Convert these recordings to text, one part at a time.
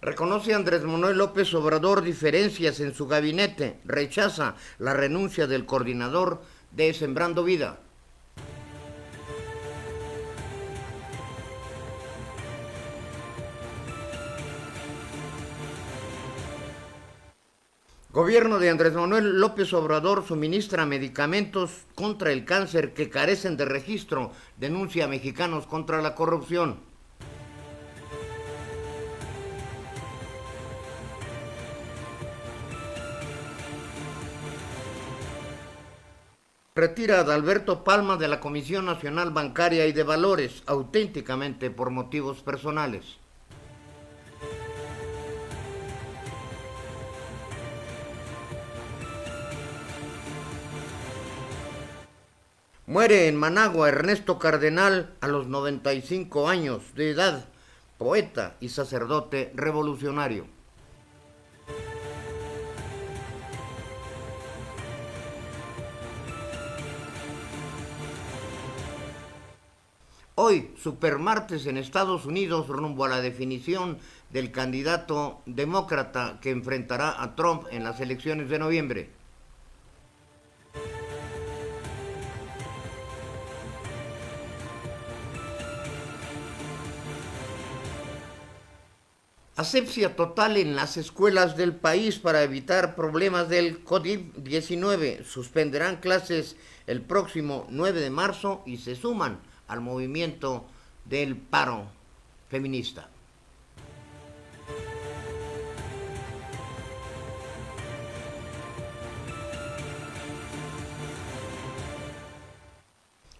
Reconoce a Andrés Manuel López Obrador diferencias en su gabinete, rechaza la renuncia del coordinador de Sembrando Vida. Gobierno de Andrés Manuel López Obrador suministra medicamentos contra el cáncer que carecen de registro, denuncia a Mexicanos contra la Corrupción. Retira a Adalberto Palma de la Comisión Nacional Bancaria y de Valores, auténticamente por motivos personales. Muere en Managua Ernesto Cardenal a los 95 años de edad, poeta y sacerdote revolucionario. Hoy, supermartes en Estados Unidos rumbo a la definición del candidato demócrata que enfrentará a Trump en las elecciones de noviembre. Asepsia total en las escuelas del país para evitar problemas del COVID-19. Suspenderán clases el próximo 9 de marzo y se suman al movimiento del paro feminista.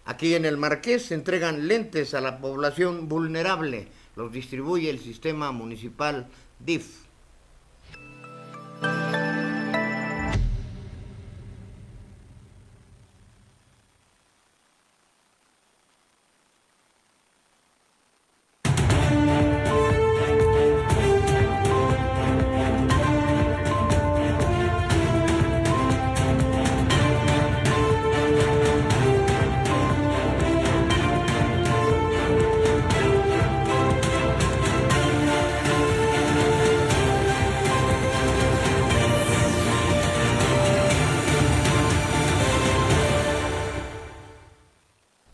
Aquí en el Marqués se entregan lentes a la población vulnerable. Los distribuye el sistema municipal DIF.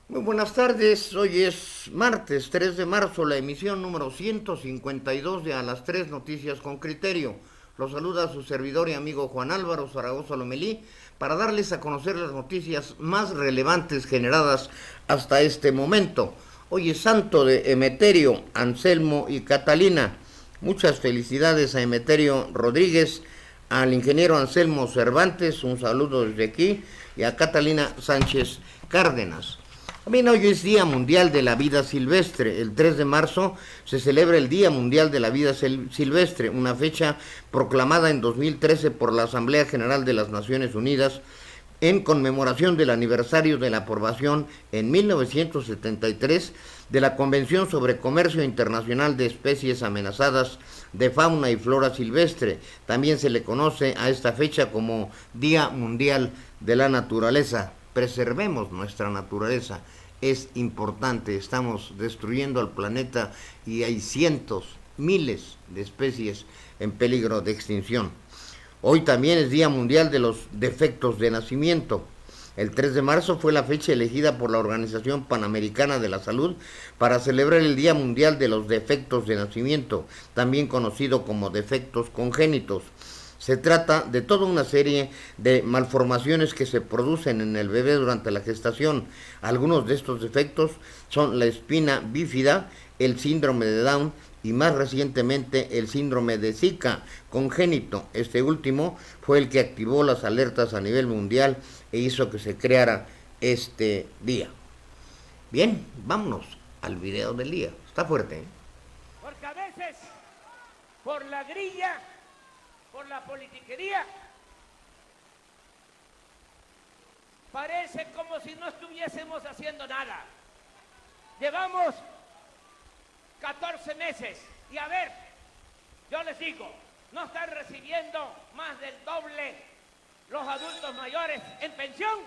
Muy buenas tardes, hoy es martes 3 de marzo, la emisión número 152 de A las 3 Noticias con Criterio. Los saluda su servidor y amigo Juan Álvaro Zaragoza Lomelí para darles a conocer las noticias más relevantes generadas hasta este momento. Hoy es santo de Emeterio, Anselmo y Catalina. Muchas felicidades a Emeterio Rodríguez, al ingeniero Anselmo Cervantes, un saludo desde aquí, y a Catalina Sánchez Cárdenas. También hoy es Día Mundial de la Vida Silvestre. El 3 de marzo se celebra el Día Mundial de la Vida Silvestre, una fecha proclamada en 2013 por la Asamblea General de las Naciones Unidas en conmemoración del aniversario de la aprobación en 1973 de la Convención sobre Comercio Internacional de Especies Amenazadas de Fauna y Flora Silvestre. También se le conoce a esta fecha como Día Mundial de la Naturaleza. Preservemos nuestra naturaleza, es importante, estamos destruyendo al planeta y hay cientos, miles de especies en peligro de extinción. Hoy también es Día Mundial de los Defectos de Nacimiento. El 3 de marzo fue la fecha elegida por la Organización Panamericana de la Salud para celebrar el Día Mundial de los Defectos de Nacimiento, también conocido como defectos congénitos. Se trata de toda una serie de malformaciones que se producen en el bebé durante la gestación. Algunos de estos defectos son la espina bífida, el síndrome de Down y más recientemente el síndrome de Zika congénito. Este último fue el que activó las alertas a nivel mundial e hizo que se creara este día. Bien, vámonos al video del día. Está fuerte, ¿eh? Porque a veces, por la grilla, por la politiquería, parece como si no estuviésemos haciendo nada. Llevamos 14 meses y a ver, yo les digo, no están recibiendo más del doble los adultos mayores en pensión.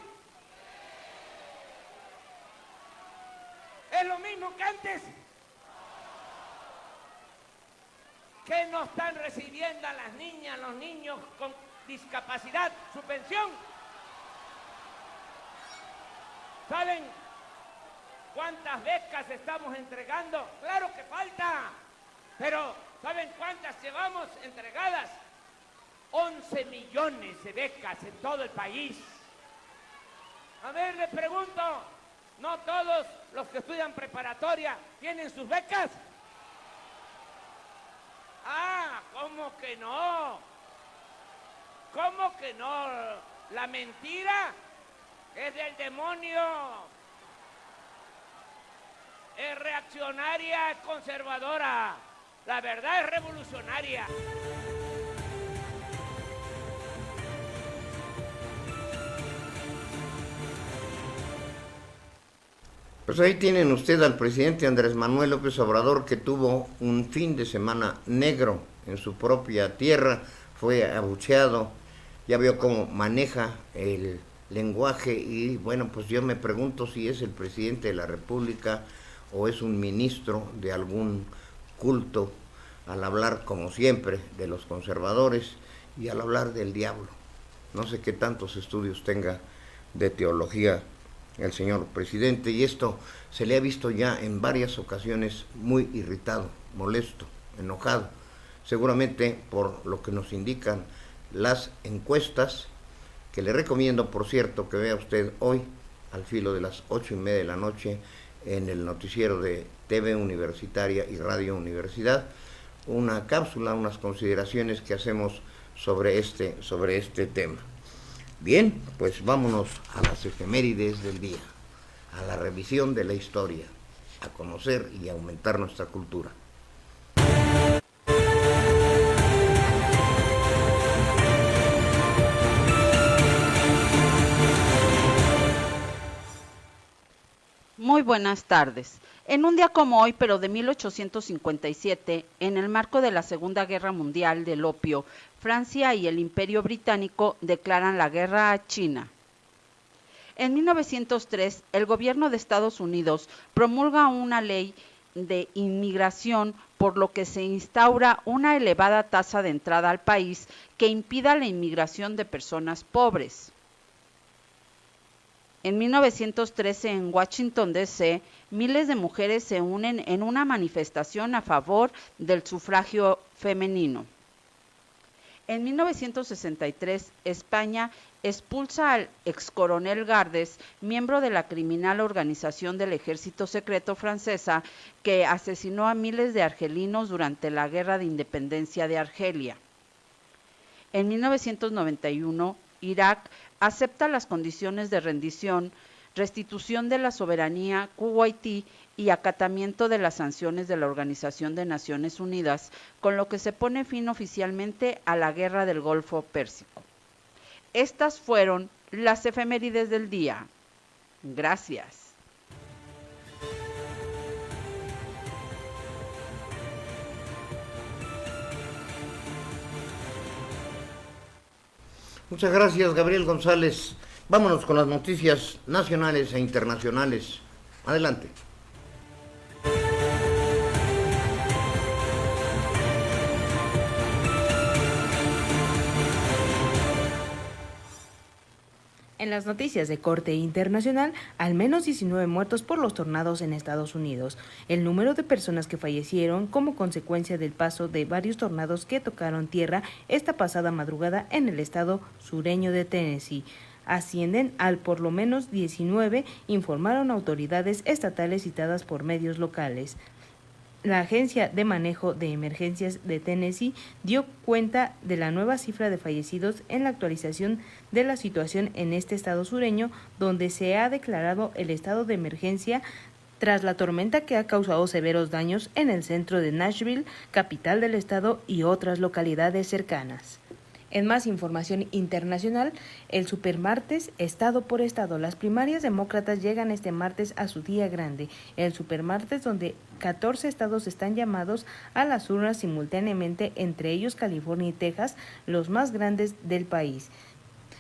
¿Es lo mismo que antes? ¿Qué no están recibiendo a las niñas, los niños con discapacidad su pensión? ¿Saben cuántas becas estamos entregando? Claro que falta, pero ¿saben cuántas llevamos entregadas? 11 millones de becas en todo el país. A ver, le pregunto, ¿no todos los que estudian preparatoria tienen sus becas? Ah, ¿cómo que no? ¿Cómo que no? La mentira es del demonio. Es reaccionaria, es conservadora. La verdad es revolucionaria. Pues ahí tienen usted al presidente Andrés Manuel López Obrador, que tuvo un fin de semana negro en su propia tierra, fue abucheado, ya vio cómo maneja el lenguaje y bueno, pues yo me pregunto si es el presidente de la República o es un ministro de algún culto al hablar como siempre de los conservadores y al hablar del diablo. No sé qué tantos estudios tenga de teología el señor presidente, y esto se le ha visto ya en varias ocasiones muy irritado, molesto, enojado, seguramente por lo que nos indican las encuestas, que le recomiendo, por cierto, que vea usted hoy, al filo de las 8:30 de la noche, en el noticiero de TV Universitaria y Radio Universidad, una cápsula, unas consideraciones que hacemos sobre este tema. Bien, pues vámonos a las efemérides del día, a la revisión de la historia, a conocer y aumentar nuestra cultura. Muy buenas tardes. En un día como hoy, pero de 1857, en el marco de la Segunda Guerra Mundial del Opio, Francia y el Imperio Británico declaran la guerra a China. En 1903, el gobierno de Estados Unidos promulga una ley de inmigración, por lo que se instaura una elevada tasa de entrada al país que impida la inmigración de personas pobres. En 1913, en Washington, D.C., miles de mujeres se unen en una manifestación a favor del sufragio femenino. En 1963, España expulsa al excoronel Gardes, miembro de la criminal organización del ejército secreto francesa, que asesinó a miles de argelinos durante la Guerra de Independencia de Argelia. En 1991, Irak acepta las condiciones de rendición, restitución de la soberanía kuwaití y acatamiento de las sanciones de la Organización de Naciones Unidas, con lo que se pone fin oficialmente a la Guerra del Golfo Pérsico. Estas fueron las efemérides del día. Gracias. Muchas gracias, Gabriel González. Vámonos con las noticias nacionales e internacionales. Adelante. En las noticias de corte internacional, al menos 19 muertos por los tornados en Estados Unidos. El número de personas que fallecieron como consecuencia del paso de varios tornados que tocaron tierra esta pasada madrugada en el estado sureño de Tennessee ascienden al por lo menos 19, informaron autoridades estatales citadas por medios locales. La Agencia de Manejo de Emergencias de Tennessee dio cuenta de la nueva cifra de fallecidos en la actualización de la situación en este estado sureño, donde se ha declarado el estado de emergencia tras la tormenta que ha causado severos daños en el centro de Nashville, capital del estado, y otras localidades cercanas. En más información internacional, el supermartes, estado por estado. Las primarias demócratas llegan este martes a su día grande. El supermartes, donde 14 estados están llamados a las urnas simultáneamente, entre ellos California y Texas, los más grandes del país.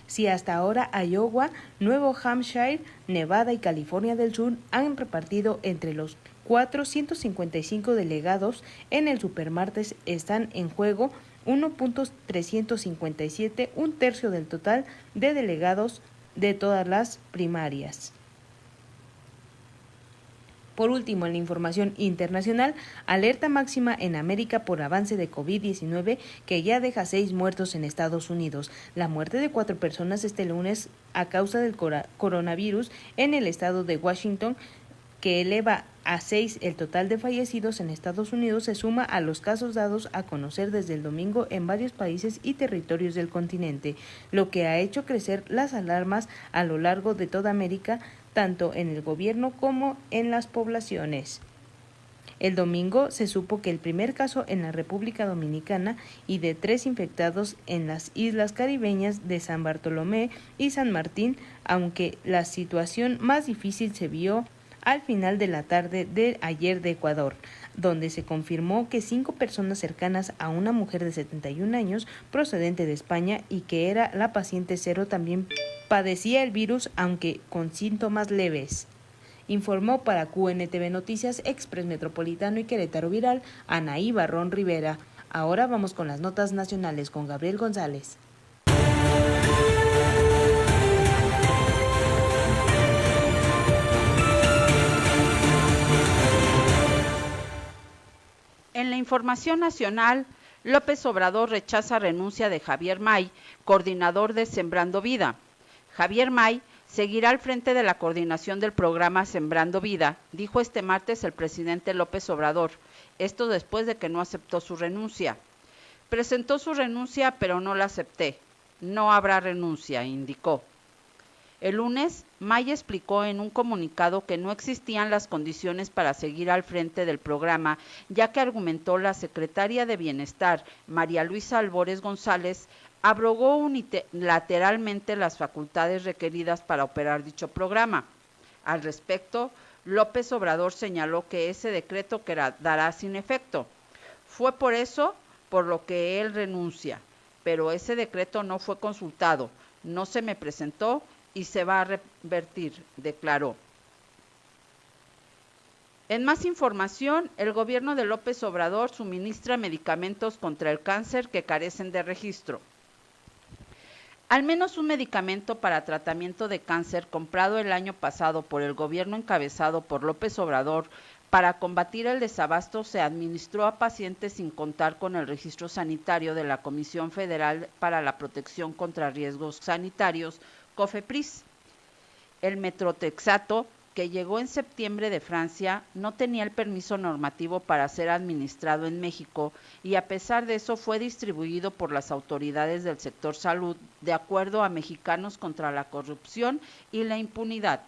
Si hasta ahora Iowa, Nuevo Hampshire, Nevada y California del Sur han repartido entre los 455 delegados en el Supermartes están en juego 1.357, un tercio del total de delegados de todas las primarias. Por último, en la información internacional, alerta máxima en América por avance de COVID-19 que ya deja 6 muertos en Estados Unidos. La muerte de 4 personas este lunes a causa del coronavirus en el estado de Washington, que eleva a 6 el total de fallecidos en Estados Unidos, se suma a los casos dados a conocer desde el domingo en varios países y territorios del continente, lo que ha hecho crecer las alarmas a lo largo de toda América, tanto en el gobierno como en las poblaciones. El domingo se supo que el primer caso en la República Dominicana y de 3 infectados en las islas caribeñas de San Bartolomé y San Martín, aunque la situación más difícil se vio al final de la tarde de ayer de Ecuador, donde se confirmó que 5 personas cercanas a una mujer de 71 años procedente de España y que era la paciente 0 también padecía el virus, aunque con síntomas leves. Informó para QNTV Noticias, Express Metropolitano y Querétaro Viral, Anaí Barrón Rivera. Ahora vamos con las notas nacionales con Gabriel González. En la información nacional, López Obrador rechaza renuncia de Javier May, coordinador de Sembrando Vida. Javier May seguirá al frente de la coordinación del programa Sembrando Vida, dijo este martes el presidente López Obrador, esto después de que no aceptó su renuncia. Presentó su renuncia, pero no la acepté. No habrá renuncia, indicó. El lunes, May explicó en un comunicado que no existían las condiciones para seguir al frente del programa, ya que argumentó la secretaria de Bienestar, María Luisa Albores González, abrogó unilateralmente las facultades requeridas para operar dicho programa. Al respecto, López Obrador señaló que ese decreto quedará sin efecto. Fue por eso por lo que él renuncia, pero ese decreto no fue consultado, no se me presentó y se va a revertir, declaró. En más información, el gobierno de López Obrador suministra medicamentos contra el cáncer que carecen de registro. Al menos un medicamento para tratamiento de cáncer comprado el año pasado por el gobierno encabezado por López Obrador para combatir el desabasto se administró a pacientes sin contar con el registro sanitario de la Comisión Federal para la Protección contra Riesgos Sanitarios, COFEPRIS. El metrotexato, que llegó en septiembre de Francia, no tenía el permiso normativo para ser administrado en México y a pesar de eso fue distribuido por las autoridades del sector salud de acuerdo a Mexicanos contra la Corrupción y la Impunidad.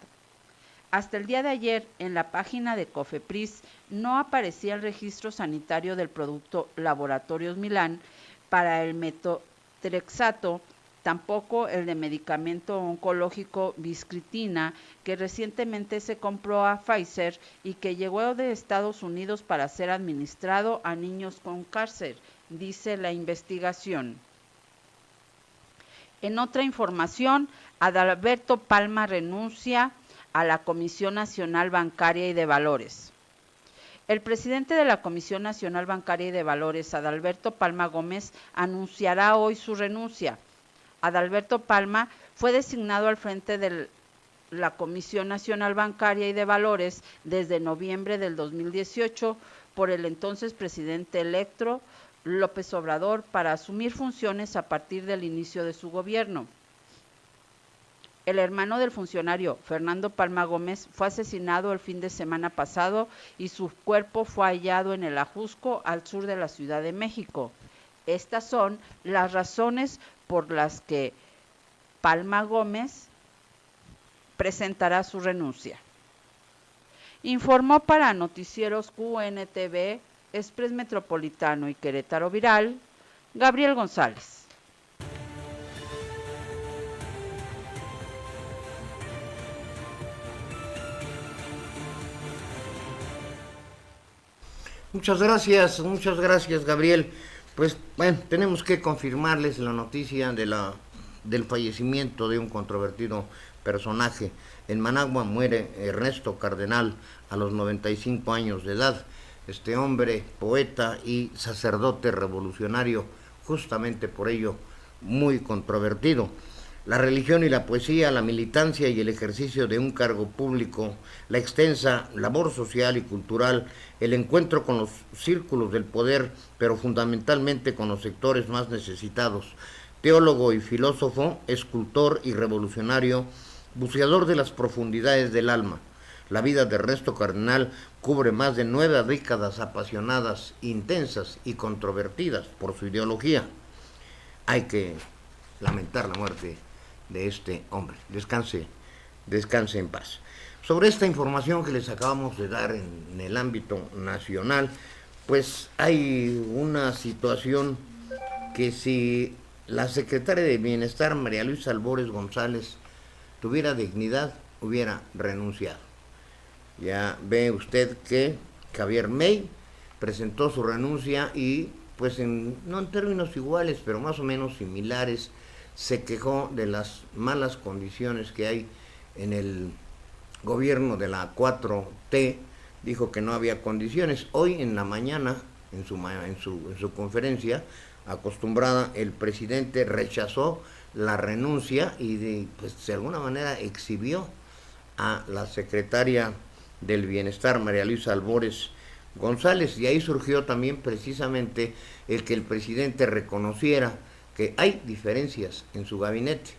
Hasta el día de ayer, en la página de COFEPRIS no aparecía el registro sanitario del producto Laboratorios Milán para el metrotexato, tampoco el de medicamento oncológico Viscritina, que recientemente se compró a Pfizer y que llegó de Estados Unidos para ser administrado a niños con cáncer, dice la investigación. En otra información, Adalberto Palma renuncia a la Comisión Nacional Bancaria y de Valores. El presidente de la Comisión Nacional Bancaria y de Valores, Adalberto Palma Gómez, anunciará hoy su renuncia. Adalberto Palma fue designado al frente de la Comisión Nacional Bancaria y de Valores desde noviembre del 2018 por el entonces presidente electo López Obrador para asumir funciones a partir del inicio de su gobierno. El hermano del funcionario, Fernando Palma Gómez, fue asesinado el fin de semana pasado y su cuerpo fue hallado en el Ajusco, al sur de la Ciudad de México. Estas son las razones por las que Palma Gómez presentará su renuncia. Informó para Noticieros QNTV, Express Metropolitano y Querétaro Viral, Gabriel González. Muchas gracias, Gabriel. Pues bueno, tenemos que confirmarles la noticia del fallecimiento de un controvertido personaje. En Managua muere Ernesto Cardenal a los 95 años de edad. Este hombre, poeta y sacerdote revolucionario, justamente por ello muy controvertido. La religión y la poesía, la militancia y el ejercicio de un cargo público, la extensa labor social y cultural, el encuentro con los círculos del poder, pero fundamentalmente con los sectores más necesitados. Teólogo y filósofo, escultor y revolucionario, buceador de las profundidades del alma. La vida de Ernesto Cardenal cubre más de 9 décadas apasionadas, intensas y controvertidas por su ideología. Hay que lamentar la muerte de este hombre. Descanse en paz. Sobre esta información que les acabamos de dar en el ámbito nacional, pues hay una situación que si la secretaria de Bienestar, María Luisa Albores González, tuviera dignidad, hubiera renunciado. Ya ve usted que Javier May presentó su renuncia y, pues no en términos iguales, pero más o menos similares, se quejó de las malas condiciones que hay en el gobierno de la 4T, dijo que no había condiciones. Hoy en la mañana, en su conferencia acostumbrada, el presidente rechazó la renuncia y de alguna manera exhibió a la secretaria del Bienestar, María Luisa Albores González, y ahí surgió también precisamente el que el presidente reconociera que hay diferencias en su gabinete.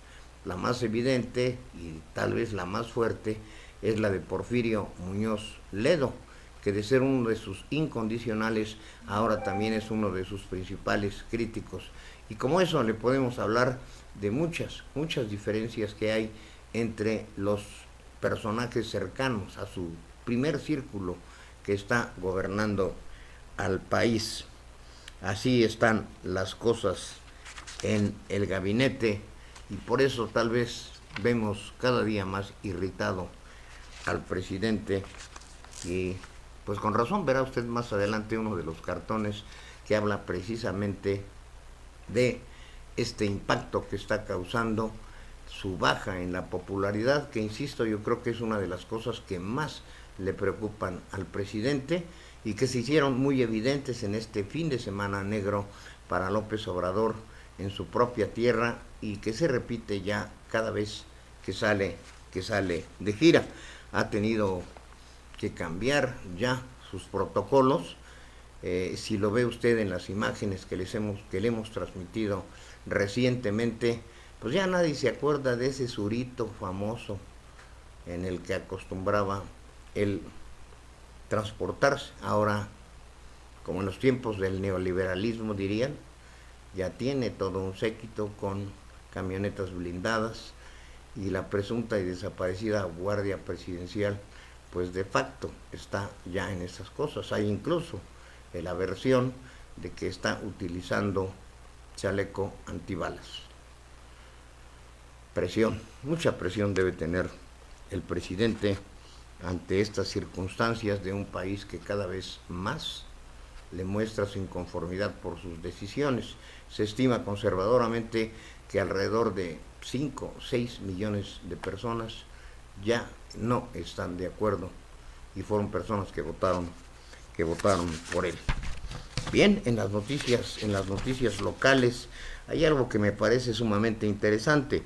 La más evidente y tal vez la más fuerte es la de Porfirio Muñoz Ledo, que de ser uno de sus incondicionales, ahora también es uno de sus principales críticos. Y como eso le podemos hablar de muchas diferencias que hay entre los personajes cercanos a su primer círculo que está gobernando al país. Así están las cosas en el gabinete y por eso tal vez vemos cada día más irritado al presidente y pues con razón verá usted más adelante uno de los cartones que habla precisamente de este impacto que está causando su baja en la popularidad, que insisto, yo creo que es una de las cosas que más le preocupan al presidente y que se hicieron muy evidentes en este fin de semana negro para López Obrador en su propia tierra y que se repite ya cada vez que sale de gira. Ha tenido que cambiar ya sus protocolos. Si lo ve usted en las imágenes que le hemos transmitido recientemente, pues ya nadie se acuerda de ese surito famoso en el que acostumbraba el transportarse. Ahora, como en los tiempos del neoliberalismo dirían, ya tiene todo un séquito con camionetas blindadas y la presunta y desaparecida guardia presidencial pues de facto está ya en esas cosas. Hay incluso la versión de que está utilizando chaleco antibalas. Presión, mucha presión debe tener el presidente ante estas circunstancias de un país que cada vez más le muestra su inconformidad por sus decisiones. Se estima conservadoramente que alrededor de 5 o 6 millones de personas ya no están de acuerdo y fueron personas que votaron por él. Bien, en las noticias locales hay algo que me parece sumamente interesante.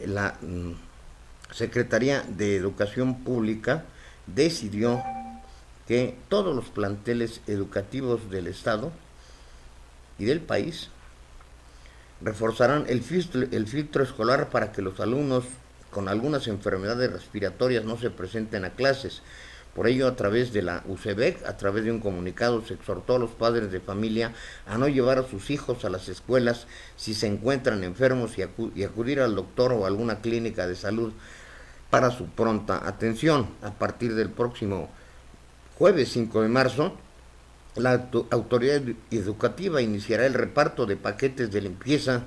La Secretaría de Educación Pública decidió que todos los planteles educativos del Estado y del país reforzarán el filtro escolar para que los alumnos con algunas enfermedades respiratorias no se presenten a clases. Por ello, a través de la UCEBEC, a través de un comunicado, se exhortó a los padres de familia a no llevar a sus hijos a las escuelas si se encuentran enfermos y acudir al doctor o a alguna clínica de salud para su pronta atención. A partir del próximo jueves 5 de marzo, la autoridad educativa iniciará el reparto de paquetes de limpieza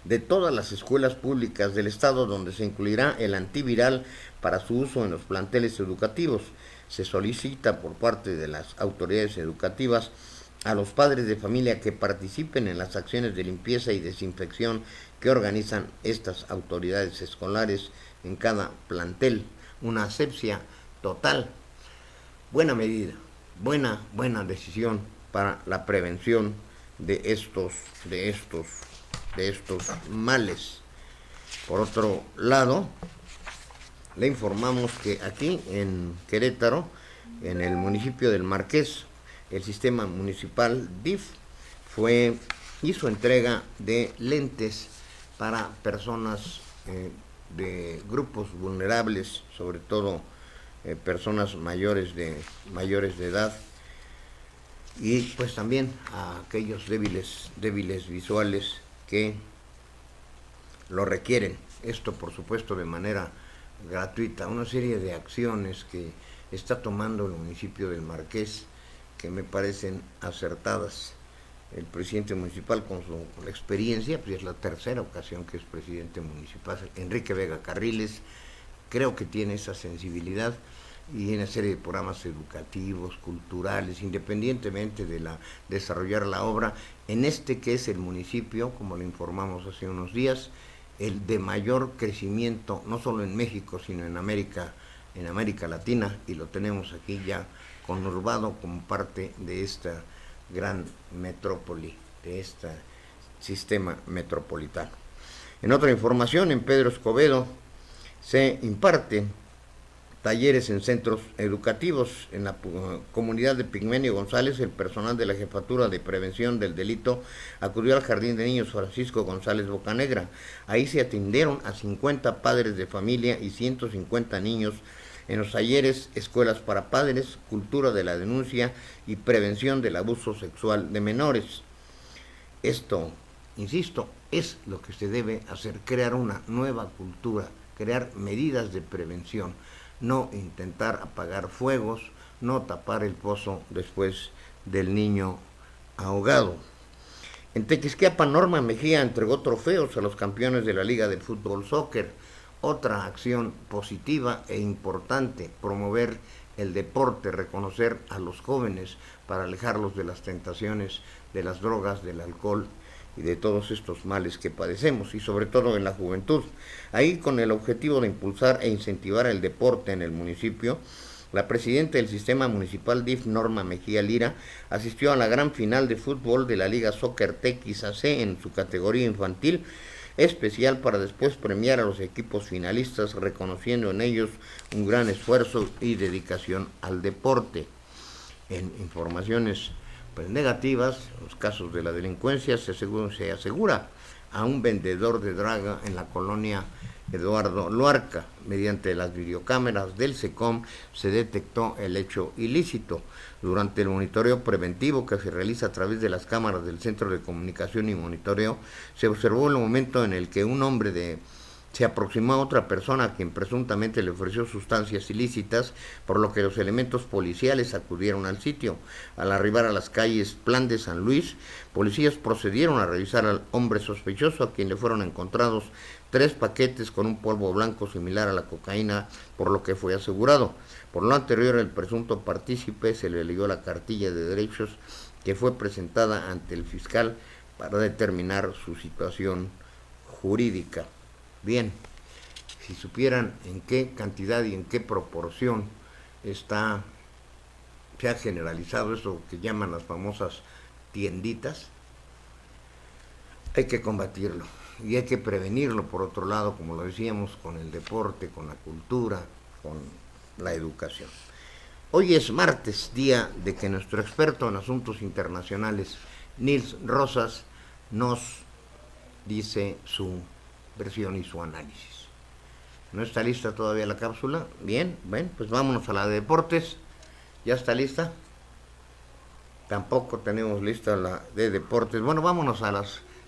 de todas las escuelas públicas del estado, donde se incluirá el antiviral para su uso en los planteles educativos. Se solicita por parte de las autoridades educativas a los padres de familia que participen en las acciones de limpieza y desinfección que organizan estas autoridades escolares en cada plantel. Una asepsia total. Buena medida, buena decisión para la prevención de estos males. Por otro lado, le informamos que aquí en Querétaro, en el municipio del Marqués, el sistema municipal DIF hizo entrega de lentes para personas de grupos vulnerables, sobre todo personas mayores de edad, y pues también a aquellos débiles visuales que lo requieren. Esto, por supuesto, de manera gratuita. Una serie de acciones que está tomando el municipio del Marqués que me parecen acertadas. El presidente municipal, con su experiencia, pues es la tercera ocasión que es presidente municipal, Enrique Vega Carriles, creo que tiene esa sensibilidad y una serie de programas educativos, culturales, independientemente de desarrollar la obra, en este que es el municipio, como le informamos hace unos días, el de mayor crecimiento, no solo en México, sino en América Latina, y lo tenemos aquí ya conurbado como parte de esta gran metrópoli, de este sistema metropolitano. En otra información, en Pedro Escobedo se imparten talleres en centros educativos. En la comunidad de Pigmenio González, el personal de la Jefatura de Prevención del Delito acudió al Jardín de Niños Francisco González Bocanegra. Ahí se atendieron a 50 padres de familia y 150 niños en los talleres Escuelas para Padres, Cultura de la Denuncia y Prevención del Abuso Sexual de Menores. Esto, insisto, es lo que se debe hacer, crear una nueva cultura, crear medidas de prevención, no intentar apagar fuegos, no tapar el pozo después del niño ahogado. En Tequisquiapan, Norma Mejía entregó trofeos a los campeones de la Liga de Fútbol Soccer. Otra acción positiva e importante, promover el deporte, reconocer a los jóvenes para alejarlos de las tentaciones, de las drogas, del alcohol y de todos estos males que padecemos, y sobre todo en la juventud. Ahí, con el objetivo de impulsar e incentivar el deporte en el municipio, la presidenta del sistema municipal DIF, Norma Mejía Lira, asistió a la gran final de fútbol de la Liga Soccer TXAC en su categoría infantil, especial para después premiar a los equipos finalistas, reconociendo en ellos un gran esfuerzo y dedicación al deporte. En informaciones negativas, los casos de la delincuencia, se asegura a un vendedor de droga en la colonia Eduardo Luarca. Mediante las videocámaras del SECOM se detectó el hecho ilícito. Durante el monitoreo preventivo que se realiza a través de las cámaras del Centro de Comunicación y Monitoreo, se observó el momento en el que un hombre se aproximó a otra persona a quien presuntamente le ofreció sustancias ilícitas, por lo que los elementos policiales acudieron al sitio. Al arribar a las calles Plan de San Luis, policías procedieron a revisar al hombre sospechoso, a quien le fueron encontrados 3 paquetes con un polvo blanco similar a la cocaína, por lo que fue asegurado. Por lo anterior, el presunto partícipe se le leyó la cartilla de derechos que fue presentada ante el fiscal para determinar su situación jurídica. Bien, si supieran en qué cantidad y en qué proporción se ha generalizado eso que llaman las famosas tienditas, hay que combatirlo y hay que prevenirlo, por otro lado, como lo decíamos, con el deporte, con la cultura, con la educación. Hoy es martes, día de que nuestro experto en asuntos internacionales, Nils Rosas, nos dice su versión y su análisis. ¿No está lista todavía la cápsula? Bien, pues vámonos a la de deportes. ¿Ya está lista? Tampoco tenemos lista la de deportes. Bueno, vámonos a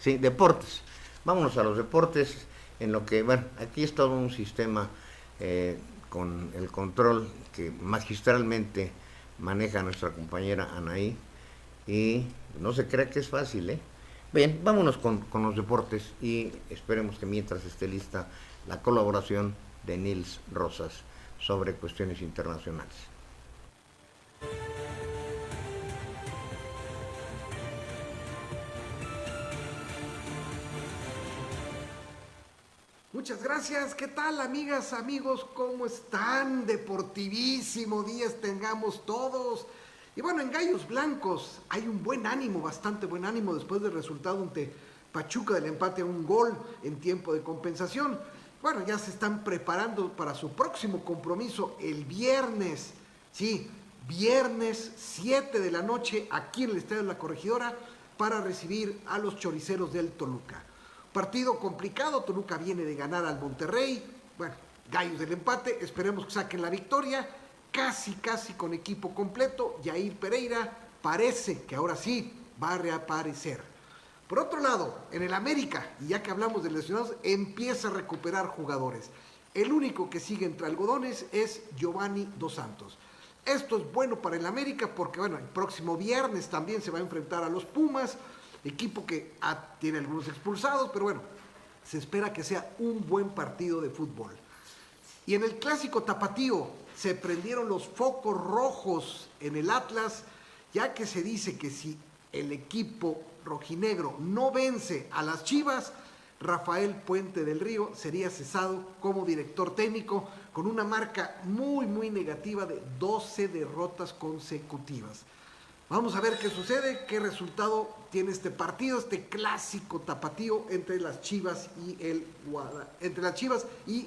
deportes. Vámonos a los deportes, en lo que, aquí es todo un sistema con el control que magistralmente maneja nuestra compañera Anaí, y no se crea que es fácil, Bien, vámonos con los deportes y esperemos que mientras esté lista la colaboración de Nils Rosas sobre cuestiones internacionales. Muchas gracias. ¿Qué tal, amigas, amigos? ¿Cómo están? Deportivísimo días tengamos todos. Y bueno, en Gallos Blancos hay un buen ánimo, bastante buen ánimo después del resultado ante Pachuca del empate a un gol en tiempo de compensación. Bueno, ya se están preparando para su próximo compromiso el viernes. Sí, viernes 7 de la noche aquí en el Estadio de la Corregidora para recibir a los choriceros del Toluca. Partido complicado, Toluca viene de ganar al Monterrey, bueno, Gallos del empate, esperemos que saquen la victoria, casi con equipo completo. Yair Pereira parece que ahora sí va a reaparecer. Por otro lado, en el América, y ya que hablamos de lesionados, empieza a recuperar jugadores. El único que sigue entre algodones es Giovanni Dos Santos. Esto es bueno para el América porque, bueno, el próximo viernes también se va a enfrentar a los Pumas, equipo que tiene algunos expulsados, pero bueno, se espera que sea un buen partido de fútbol. Y en el clásico tapatío se prendieron los focos rojos en el Atlas, ya que se dice que si el equipo rojinegro no vence a las Chivas, Rafael Puente del Río sería cesado como director técnico con una marca muy negativa de 12 derrotas consecutivas. Vamos a ver qué sucede, qué resultado tiene este partido, este clásico tapatío entre las Chivas y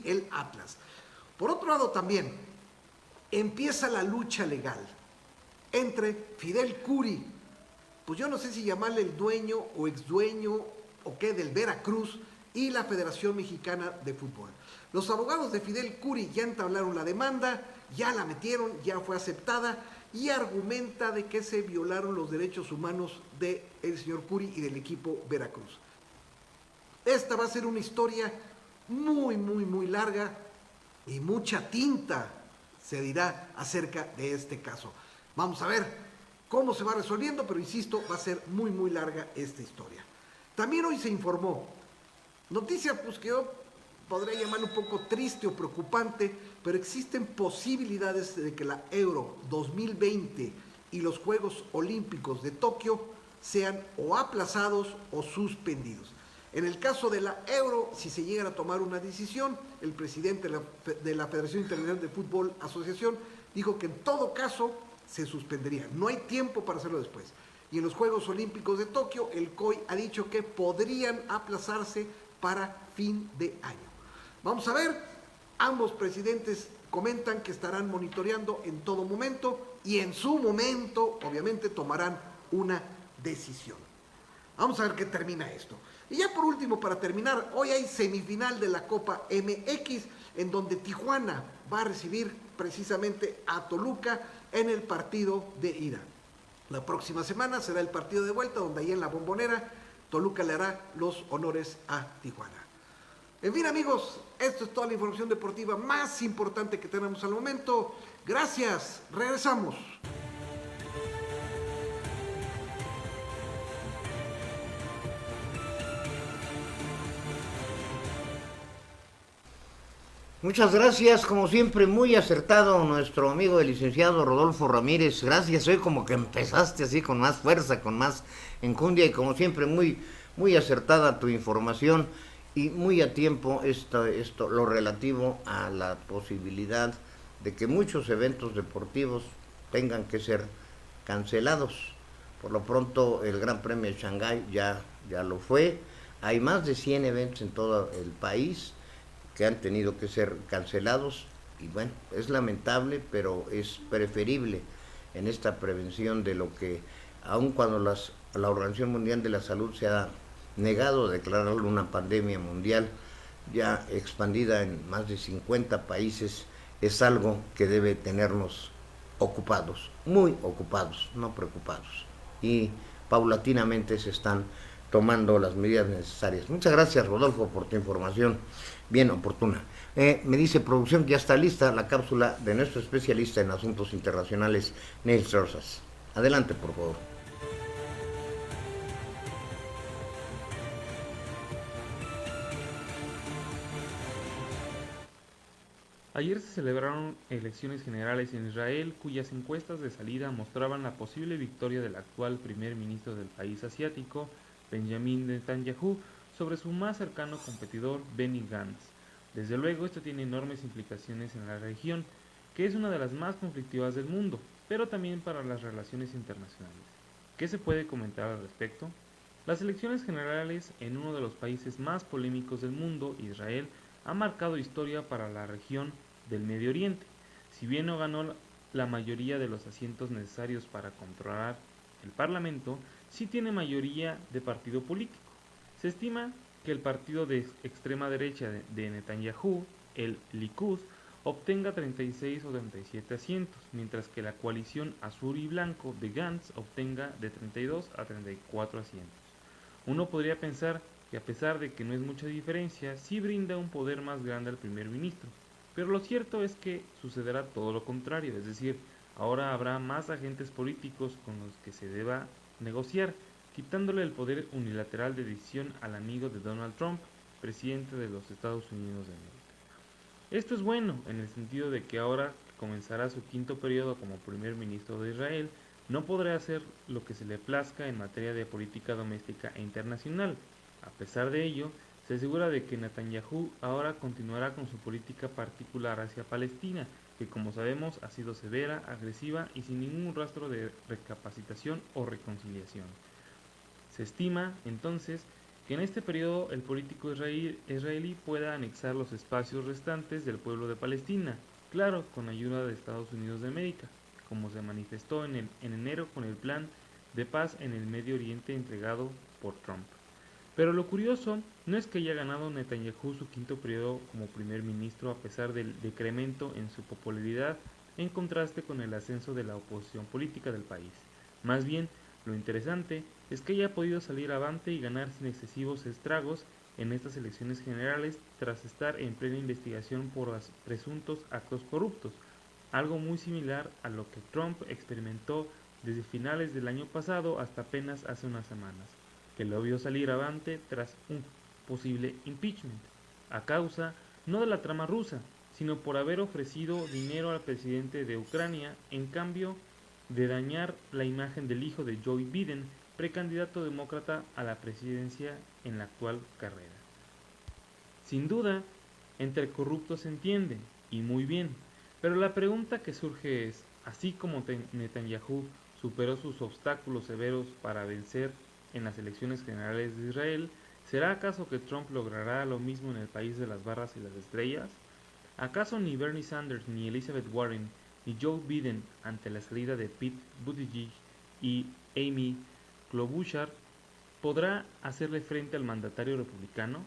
el Atlas. Por otro lado también empieza la lucha legal entre Fidel Curi, pues yo no sé si llamarle el dueño o exdueño o qué, del Veracruz, y la Federación Mexicana de Fútbol. Los abogados de Fidel Curi ya entablaron la demanda, ya la metieron, ya fue aceptada, y argumenta de que se violaron los derechos humanos del señor Curi y del equipo Veracruz. Esta va a ser una historia muy larga y mucha tinta se dirá acerca de este caso. Vamos a ver cómo se va resolviendo, pero insisto, va a ser muy larga esta historia. También hoy se informó, noticia pues que yo podría llamar un poco triste o preocupante, pero existen posibilidades de que la Euro 2020 y los Juegos Olímpicos de Tokio sean o aplazados o suspendidos. En el caso de la Euro, si se llegara a tomar una decisión, el presidente de la Federación Internacional de Fútbol Asociación dijo que en todo caso se suspendería. No hay tiempo para hacerlo después. Y en los Juegos Olímpicos de Tokio, el COI ha dicho que podrían aplazarse para fin de año. Vamos a ver, ambos presidentes comentan que estarán monitoreando en todo momento y en su momento, obviamente, tomarán una decisión. Vamos a ver qué termina esto. Y ya por último, para terminar, hoy hay semifinal de la Copa MX, en donde Tijuana va a recibir precisamente a Toluca en el partido de ida. La próxima semana será el partido de vuelta, donde ahí en la Bombonera, Toluca le hará los honores a Tijuana. En fin, amigos, esto es toda la información deportiva más importante que tenemos al momento. Gracias, regresamos. Muchas gracias, como siempre, muy acertado nuestro amigo el licenciado Rodolfo Ramírez. Gracias, hoy como que empezaste así con más fuerza, con más enjundia y como siempre muy acertada tu información. Y muy a tiempo esto lo relativo a la posibilidad de que muchos eventos deportivos tengan que ser cancelados. Por lo pronto el Gran Premio de Shanghái ya lo fue. Hay más de 100 eventos en todo el país que han tenido que ser cancelados y bueno, es lamentable, pero es preferible en esta prevención de lo que, aun cuando la Organización Mundial de la Salud se ha negado a declararlo una pandemia mundial ya expandida en más de 50 países, es algo que debe tenernos ocupados, muy ocupados, no preocupados. Y paulatinamente se están tomando las medidas necesarias. Muchas gracias, Rodolfo, por tu información bien oportuna. Me dice producción que ya está lista la cápsula de nuestro especialista en asuntos internacionales, Neil Rosas. Adelante, por favor. Ayer se celebraron elecciones generales en Israel, cuyas encuestas de salida mostraban la posible victoria del actual primer ministro del país asiático, Benjamin Netanyahu, sobre su más cercano competidor, Benny Gantz. Desde luego, esto tiene enormes implicaciones en la región, que es una de las más conflictivas del mundo, pero también para las relaciones internacionales. ¿Qué se puede comentar al respecto? Las elecciones generales en uno de los países más polémicos del mundo, Israel, ha marcado historia para la región del Medio Oriente. Si bien no ganó la mayoría de los asientos necesarios para controlar el Parlamento, sí tiene mayoría de partido político. Se estima que el partido de extrema derecha de Netanyahu, el Likud, obtenga 36 o 37 asientos, mientras que la coalición azul y blanco de Gantz obtenga de 32 a 34 asientos. Uno podría pensar que a pesar de que no es mucha diferencia, sí brinda un poder más grande al primer ministro, pero lo cierto es que sucederá todo lo contrario, es decir, ahora habrá más agentes políticos con los que se deba negociar, quitándole el poder unilateral de decisión al amigo de Donald Trump, presidente de los Estados Unidos de América. Esto es bueno en el sentido de que ahora comenzará su quinto periodo como primer ministro de Israel, no podrá hacer lo que se le plazca en materia de política doméstica e internacional. A pesar de ello, se asegura de que Netanyahu ahora continuará con su política particular hacia Palestina, que como sabemos ha sido severa, agresiva y sin ningún rastro de recapacitación o reconciliación. Se estima, entonces, que en este periodo el político israelí pueda anexar los espacios restantes del pueblo de Palestina, claro, con ayuda de Estados Unidos de América, como se manifestó en enero con el plan de paz en el Medio Oriente entregado por Trump. Pero lo curioso no es que haya ganado Netanyahu su quinto periodo como primer ministro a pesar del decremento en su popularidad en contraste con el ascenso de la oposición política del país. Más bien, lo interesante es que haya podido salir avante y ganar sin excesivos estragos en estas elecciones generales tras estar en plena investigación por presuntos actos corruptos, algo muy similar a lo que Trump experimentó desde finales del año pasado hasta apenas hace unas semanas, que lo vio salir avante tras un posible impeachment, a causa no de la trama rusa, sino por haber ofrecido dinero al presidente de Ucrania en cambio de dañar la imagen del hijo de Joe Biden, precandidato demócrata a la presidencia en la actual carrera. Sin duda, entre corruptos se entienden, y muy bien, pero la pregunta que surge es, así como Netanyahu superó sus obstáculos severos para vencer en las elecciones generales de Israel, ¿será acaso que Trump logrará lo mismo en el país de las barras y las estrellas? ¿Acaso ni Bernie Sanders, ni Elizabeth Warren, ni Joe Biden ante la salida de Pete Buttigieg y Amy Klobuchar podrá hacerle frente al mandatario republicano?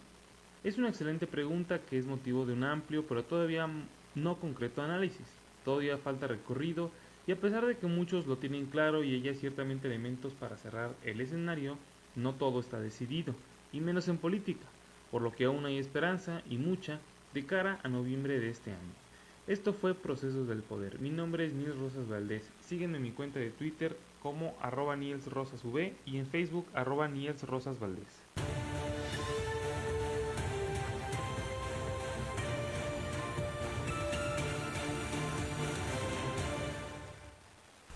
Es una excelente pregunta que es motivo de un amplio pero todavía no concreto análisis. Todavía falta recorrido y a pesar de que muchos lo tienen claro y hay ciertamente elementos para cerrar el escenario, no todo está decidido, y menos en política, por lo que aún hay esperanza y mucha de cara a noviembre de este año. Esto fue Procesos del Poder. Mi nombre es Niels Rosas Valdés. Sígueme en mi cuenta de Twitter como @NielsRosasV y en Facebook @NielsRosasValdés.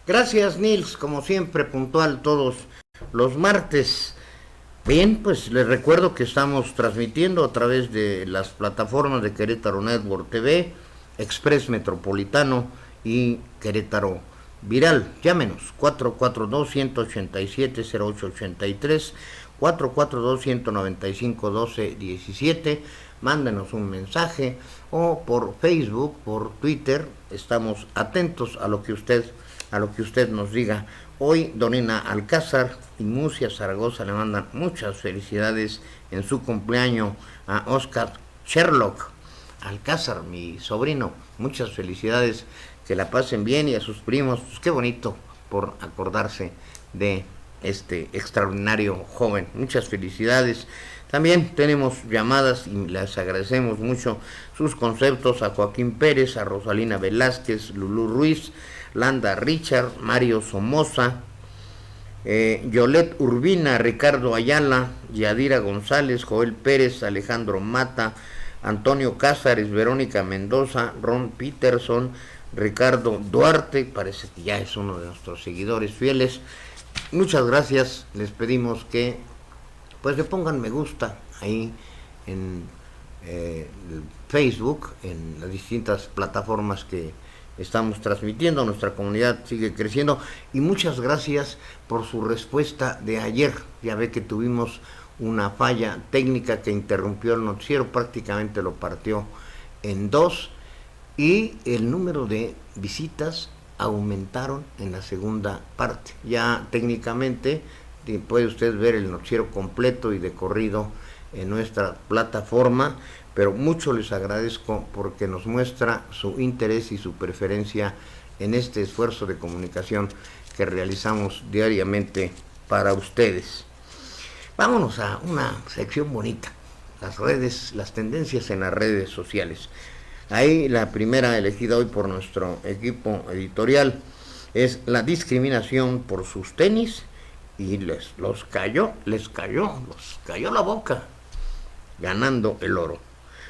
Gracias, Nils, como siempre, puntual todos los martes. Bien, pues les recuerdo que estamos transmitiendo a través de las plataformas de Querétaro Network TV, Express Metropolitano y Querétaro Viral. Llámenos 442-187-0883, 442-195-1217. Mándenos un mensaje o por Facebook, por Twitter. Estamos atentos a lo que usted nos diga. Hoy Donina Alcázar y Mucia Zaragoza le mandan muchas felicidades en su cumpleaños a Oscar Sherlock Alcázar, mi sobrino. Muchas felicidades, que la pasen bien, y a sus primos, pues qué bonito por acordarse de este extraordinario joven. Muchas felicidades. También tenemos llamadas y les agradecemos mucho sus conceptos a Joaquín Pérez, a Rosalina Velázquez, Lulú Ruiz, Landa Richard, Mario Somoza, Yolet Urbina, Ricardo Ayala, Yadira González, Joel Pérez, Alejandro Mata, Antonio Cázares, Verónica Mendoza, Ron Peterson, Ricardo Duarte, parece que ya es uno de nuestros seguidores fieles. Muchas gracias, les pedimos que pues le pongan me gusta ahí en Facebook, en las distintas plataformas que estamos transmitiendo. Nuestra comunidad sigue creciendo y muchas gracias por su respuesta de ayer. Ya ve que tuvimos una falla técnica que interrumpió el noticiero, prácticamente lo partió en dos, y el número de visitas aumentaron en la segunda parte. Ya técnicamente puede usted ver el noticiero completo y de corrido en nuestra plataforma, pero mucho les agradezco porque nos muestra su interés y su preferencia en este esfuerzo de comunicación que realizamos diariamente para ustedes. Vámonos a una sección bonita, las redes, las tendencias en las redes sociales. Ahí la primera elegida hoy por nuestro equipo editorial es la discriminación por sus tenis, y les cayó la boca, ganando el oro.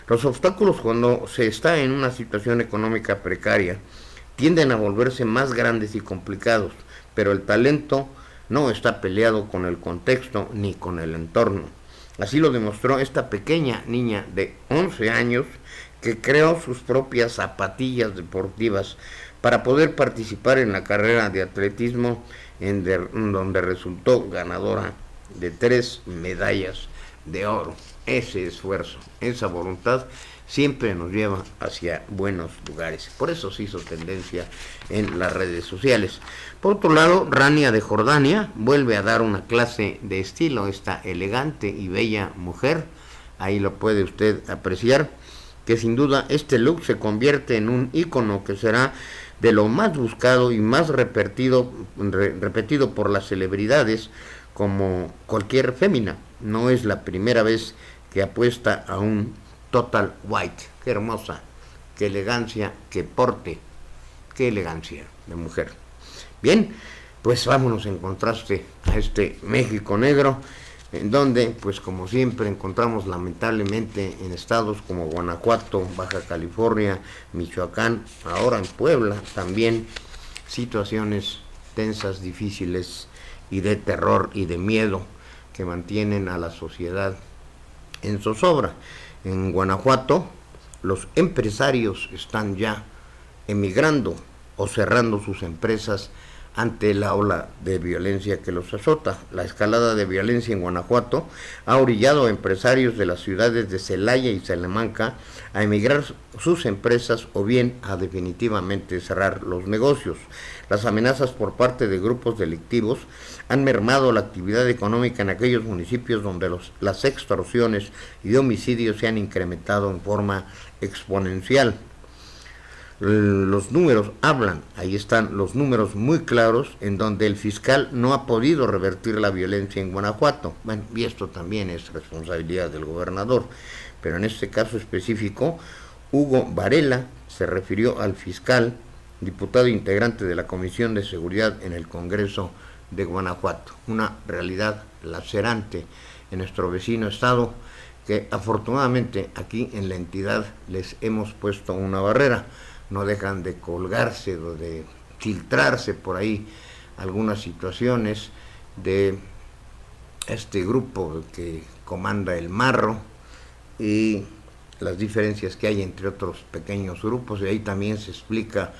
Los obstáculos cuando se está en una situación económica precaria tienden a volverse más grandes y complicados, pero el talento no está peleado con el contexto ni con el entorno. Así lo demostró esta pequeña niña de 11 años que creó sus propias zapatillas deportivas para poder participar en la carrera de atletismo donde resultó ganadora de 3 medallas de oro. Ese esfuerzo, esa voluntad siempre nos lleva hacia buenos lugares. Por eso se hizo tendencia en las redes sociales. Por otro lado, Rania de Jordania vuelve a dar una clase de estilo, esta elegante y bella mujer. Ahí lo puede usted apreciar, que sin duda este look se convierte en un ícono que será de lo más buscado y más repetido por las celebridades, como cualquier fémina. No es la primera vez que apuesta a un total white. Qué hermosa, qué elegancia, qué porte, qué elegancia de mujer. Bien, pues vámonos en contraste a este México negro, en donde, pues como siempre, encontramos lamentablemente en estados como Guanajuato, Baja California, Michoacán, ahora en Puebla también, situaciones tensas, difíciles y de terror y de miedo que mantienen a la sociedad en zozobra. En Guanajuato, los empresarios están ya emigrando o cerrando sus empresas ante la ola de violencia que los azota. La escalada de violencia en Guanajuato ha orillado a empresarios de las ciudades de Celaya y Salamanca a emigrar sus empresas o bien a definitivamente cerrar los negocios. Las amenazas por parte de grupos delictivos han mermado la actividad económica en aquellos municipios donde las extorsiones y homicidios se han incrementado en forma exponencial. Los números hablan, ahí están los números muy claros, en donde el fiscal no ha podido revertir la violencia en Guanajuato. Bueno, y esto también es responsabilidad del gobernador, pero en este caso específico, Hugo Varela se refirió al fiscal, diputado integrante de la Comisión de Seguridad en el Congreso de Guanajuato. Una realidad lacerante en nuestro vecino estado, que afortunadamente aquí en la entidad les hemos puesto una barrera. No dejan de colgarse o de filtrarse por ahí algunas situaciones de este grupo que comanda el Marro y las diferencias que hay entre otros pequeños grupos, y ahí también se explica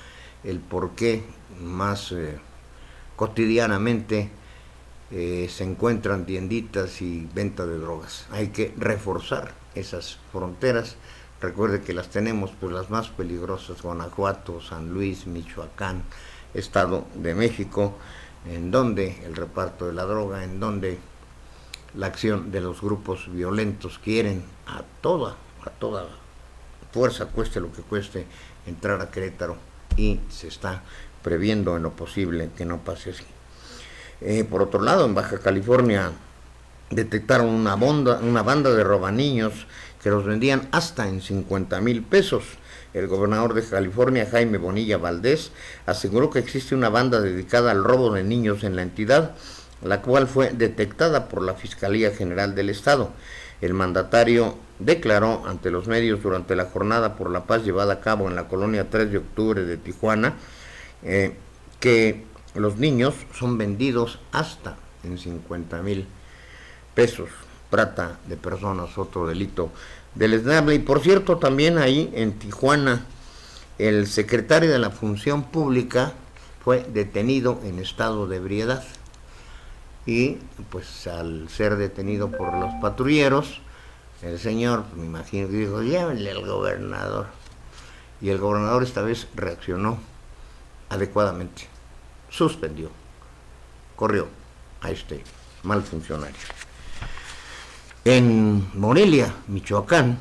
el por qué más cotidianamente se encuentran tienditas y venta de drogas. Hay que reforzar esas fronteras. Recuerde que las tenemos, pues las más peligrosas: Guanajuato, San Luis, Michoacán, Estado de México, en donde el reparto de la droga, en donde la acción de los grupos violentos quieren a toda fuerza, cueste lo que cueste, entrar a Querétaro, y se está previendo en lo posible que no pase así. Por otro lado, en Baja California detectaron una banda de robaniños que los vendían hasta en 50,000 pesos. El gobernador de California, Jaime Bonilla Valdés, aseguró que existe una banda dedicada al robo de niños en la entidad, la cual fue detectada por la Fiscalía General del Estado. El mandatario declaró ante los medios durante la Jornada por la Paz llevada a cabo en la colonia 3 de octubre de Tijuana, que los niños son vendidos hasta en 50,000 pesos. Trata de personas, otro delito deleznable. Y por cierto, también ahí en Tijuana, el secretario de la Función Pública fue detenido en estado de ebriedad. Y pues al ser detenido por los patrulleros, el señor, me imagino que dijo, llévenle al gobernador. Y el gobernador esta vez reaccionó adecuadamente. Suspendió, corrió a este mal funcionario. En Morelia, Michoacán,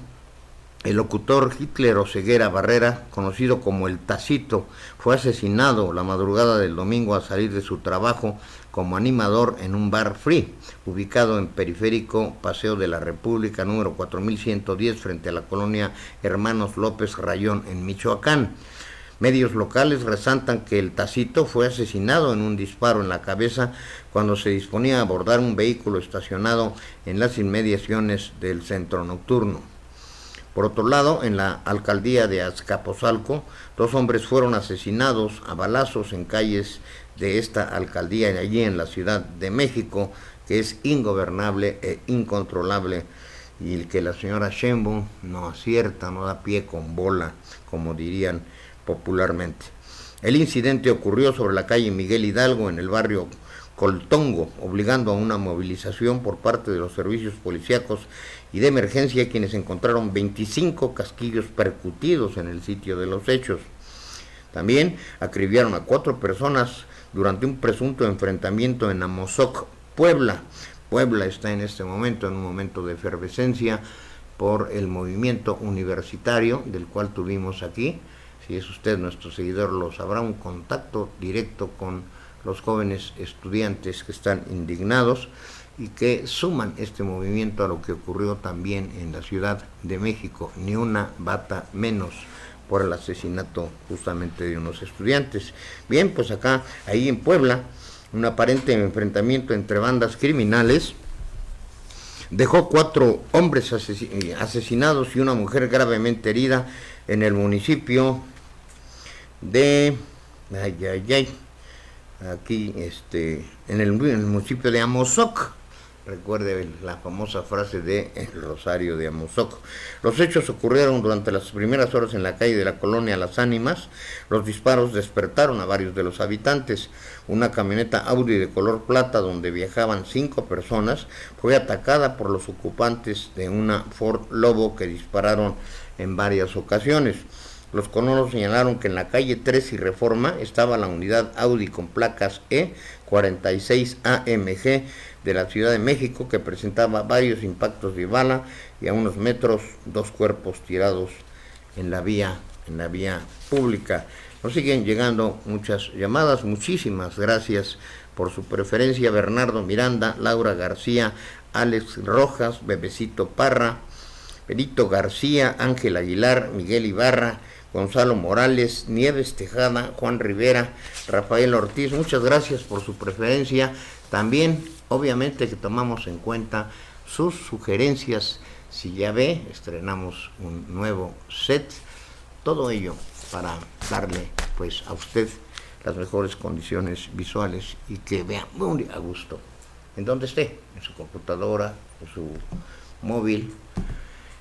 el locutor Hitler Oseguera Barrera, conocido como el Tacito, fue asesinado la madrugada del domingo al salir de su trabajo como animador en un bar free, ubicado en Periférico Paseo de la República número 4110 frente a la colonia Hermanos López Rayón en Michoacán. Medios locales resaltan que el Tacito fue asesinado en un disparo en la cabeza cuando se disponía a abordar un vehículo estacionado en las inmediaciones del centro nocturno. Por otro lado, en la alcaldía de Azcapotzalco, 2 hombres fueron asesinados a balazos en calles de esta alcaldía allí en la Ciudad de México, que es ingobernable e incontrolable, y el que la señora Sheinbaum no acierta, no da pie con bola, como dirían popularmente. El incidente ocurrió sobre la calle Miguel Hidalgo en el barrio Coltongo, obligando a una movilización por parte de los servicios policíacos y de emergencia, quienes encontraron 25 casquillos percutidos en el sitio de los hechos. También acribillaron a 4 personas durante un presunto enfrentamiento en Amozoc, Puebla. Puebla está en este momento en un momento de efervescencia por el movimiento universitario del cual tuvimos aquí. Si es usted nuestro seguidor lo sabrá, un contacto directo con los jóvenes estudiantes que están indignados y que suman este movimiento a lo que ocurrió también en la Ciudad de México, ni una bata menos por el asesinato justamente de unos estudiantes. Bien, pues acá, ahí en Puebla, un aparente enfrentamiento entre bandas criminales dejó 4 hombres asesinados y una mujer gravemente herida en el municipio de aquí en el municipio de Amozoc. Recuerde la famosa frase de El Rosario de Amozoc. Los hechos ocurrieron durante las primeras horas en la calle de la colonia Las Ánimas. Los disparos despertaron a varios de los habitantes. Una camioneta Audi de color plata donde viajaban 5 personas fue atacada por los ocupantes de una Ford Lobo que dispararon en varias ocasiones. Los colonos señalaron que en la calle 3 y Reforma estaba la unidad Audi con placas E46 AMG de la Ciudad de México, que presentaba varios impactos de bala y a unos metros 2 cuerpos tirados en la vía pública. Nos siguen llegando muchas llamadas, muchísimas gracias por su preferencia. Bernardo Miranda, Laura García, Alex Rojas, Bebecito Parra, Benito García, Ángel Aguilar, Miguel Ibarra, Gonzalo Morales, Nieves Tejada, Juan Rivera, Rafael Ortiz, muchas gracias por su preferencia. También, obviamente, que tomamos en cuenta sus sugerencias. Si ya ve, estrenamos un nuevo set, todo ello para darle pues a usted las mejores condiciones visuales y que vea muy a gusto en donde esté, en su computadora, en su móvil,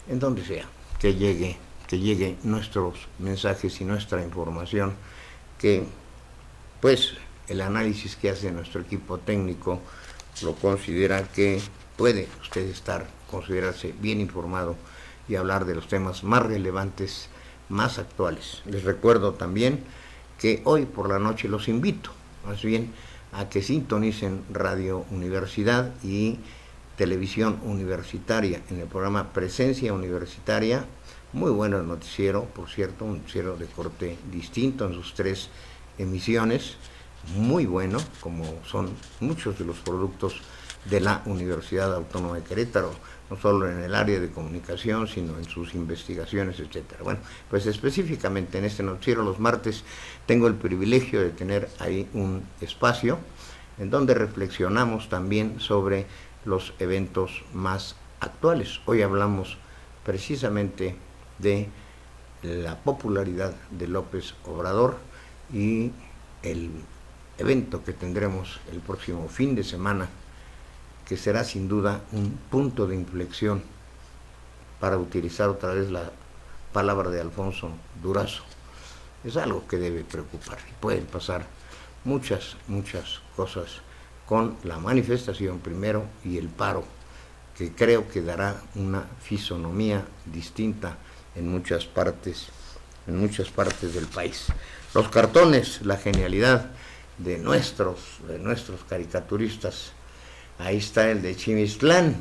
en donde sea, que llegue nuestros mensajes y nuestra información, que pues el análisis que hace nuestro equipo técnico lo considera que puede usted considerarse bien informado y hablar de los temas más relevantes, más actuales. Les recuerdo también que hoy por la noche los invito, más bien, a que sintonicen Radio Universidad y Televisión Universitaria en el programa Presencia Universitaria. Muy bueno el noticiero, por cierto, un noticiero de corte distinto en sus 3 emisiones, muy bueno, como son muchos de los productos de la Universidad Autónoma de Querétaro, no solo en el área de comunicación, sino en sus investigaciones, etcétera. Bueno, pues específicamente en este noticiero los martes tengo el privilegio de tener ahí un espacio en donde reflexionamos también sobre los eventos más actuales. Hoy hablamos precisamente de la popularidad de López Obrador y el evento que tendremos el próximo fin de semana, que será sin duda un punto de inflexión para utilizar otra vez la palabra de Alfonso Durazo. Es algo que debe preocupar. Pueden pasar muchas cosas con la manifestación primero y el paro, que creo que dará una fisonomía distinta en muchas partes del país. Los cartones, la genialidad de nuestros caricaturistas. Ahí está el de Chimistlán,